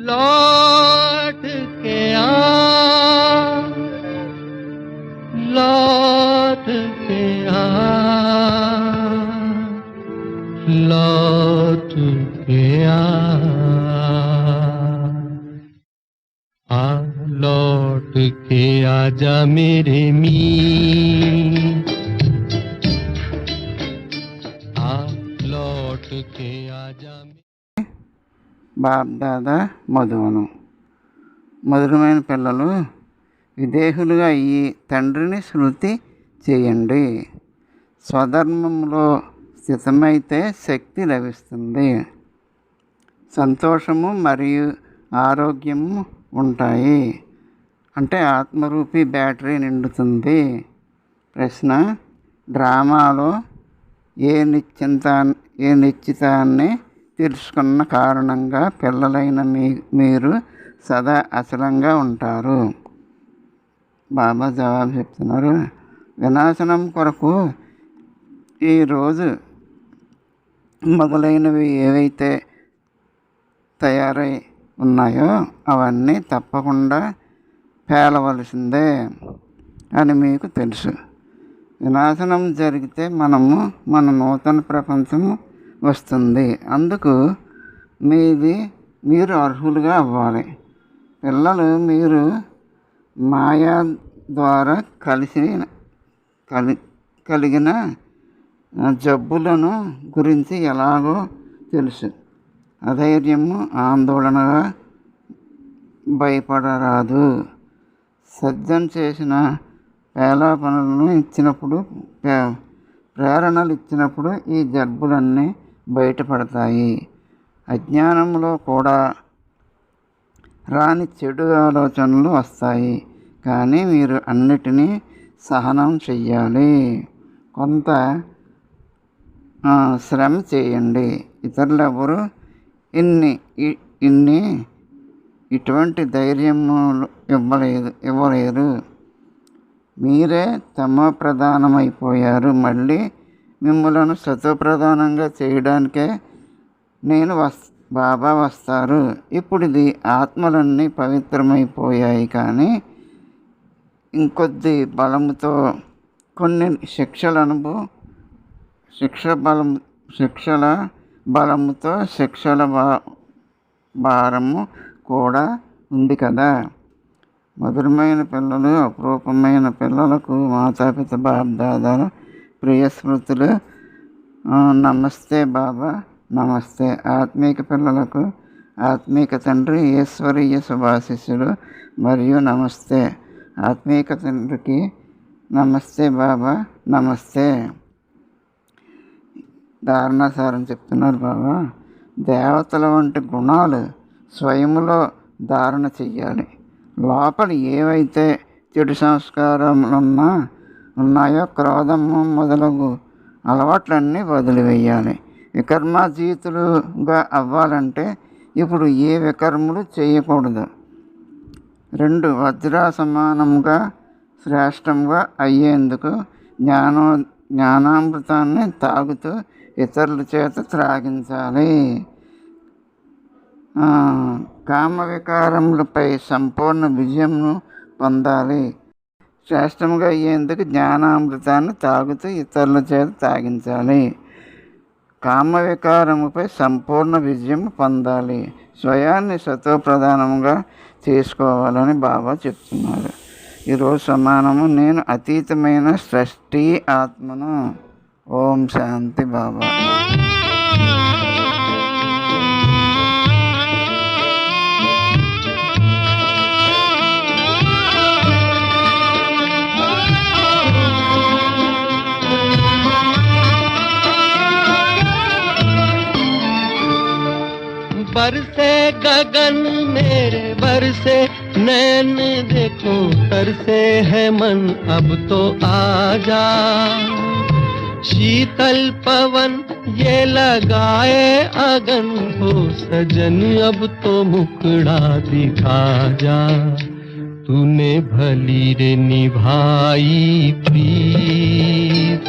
लौट के आ, लौट के आ, लौट के आ लौट के आजा मेरे मीत, आ लौट के आजा। బాబ్దాదా మధువనం. మధురమైన పిల్లలు, విదేహులుగా ఈ తండ్రిని స్మృతి చేయండి. స్వధర్మంలో స్థితమైతే శక్తి లభిస్తుంది, సంతోషము మరియు ఆరోగ్యము ఉంటాయి. అంటే ఆత్మరూపి బ్యాటరీ నిండుతుంది. ప్రశ్న: డ్రామాలో ఏ నిశ్చితాన్ని తెలుసుకున్న కారణంగా పిల్లలైన మీరు సదా అచలంగా ఉంటారు? బాబా జవాబు చెప్తున్నారు. వినాశనం కొరకు ఈరోజు మొదలైనవి ఏవైతే తయారై ఉన్నాయో అవన్నీ తప్పకుండా పేలవలసిందే అని మీకు తెలుసు. వినాశనం జరిగితే మన నూతన ప్రపంచం వస్తుంది. అందుకు మీరు అర్హులుగా అవ్వాలి. పిల్లలు, మీరు మాయా ద్వారా కలిగిన జబ్బులను గురించి ఎలాగో తెలుసు. అధైర్యము, ఆందోళనగా భయపడరాదు. సజ్జన్ చేసిన ప్రేరణలు ఇచ్చినప్పుడు ఈ జబ్బులన్నీ బయటపడతాయి. అజ్ఞానంలో కూడా రాని చెడు ఆలోచనలు వస్తాయి. కానీ మీరు అన్నిటినీ సహనం చెయ్యాలి. కొంత శ్రమ చేయండి. ఇతరులెవరూ ఇటువంటి ధైర్యము ఇవ్వలేరు. మీరే తమో ప్రధానమైపోయారు. మళ్ళీ మిమ్మలను సతోప్రధానంగా చేయడానికే బాబా వస్తారు. ఇప్పుడు ఇది ఆత్మలన్నీ పవిత్రమైపోయాయి. కానీ ఇంకొద్ది బలముతో కొన్ని శిక్షల భారము కూడా ఉంది కదా. మధురమైన పిల్లలు, అపురూపమైన పిల్లలకు మాతాపిత బాబ్దాదాల ప్రియ స్మృతులు. నమస్తే బాబా, నమస్తే. ఆత్మీక పిల్లలకు ఆత్మీక తండ్రి ఈశ్వరీయ శుభాశిస్సులు మరియు నమస్తే. ఆత్మీక తండ్రికి నమస్తే బాబా, నమస్తే. ధారణాసారం చెప్తున్నారు బాబా. దేవతల వంటి గుణాలు స్వయములో ధారణ చెయ్యాలి. లోపల ఏవైతే చెడు సంస్కారములు ఉన్నాయో, క్రోధము మొదలగు అలవాట్లన్నీ వదిలివేయాలి. వికర్మాజీతులుగా అవ్వాలంటే ఇప్పుడు ఏ వికర్మలు చేయకూడదు. 2 వజ్రా సమానంగా శ్రేష్టంగా అయ్యేందుకు జ్ఞానామృతాన్ని తాగుతూ ఇతరుల చేత త్రాగించాలి. కామ వికారములపై సంపూర్ణ విజయంను పొందాలి. శ్రేష్టంగా అయ్యేందుకు జ్ఞానామృతాన్ని తాగుతూ ఇతరుల చేత తాగించాలి. కామ వికారముపై సంపూర్ణ విజయం పొందాలి. స్వయాన్ని సతోప్రధానంగా చేసుకోవాలని బాబా చెప్తున్నారు. ఈరోజు సమానము: నేను అతీతమైన సృష్టి ఆత్మను. ఓం శాంతి బాబా. बरसे गगन मेरे बरसे नैन, देखो तरसे है मन अब तो आजा। शीतल पवन ये लगाए अगन, हो सजन अब तो मुखड़ा दिखा जा। तूने भली रे निभाई प्रीत,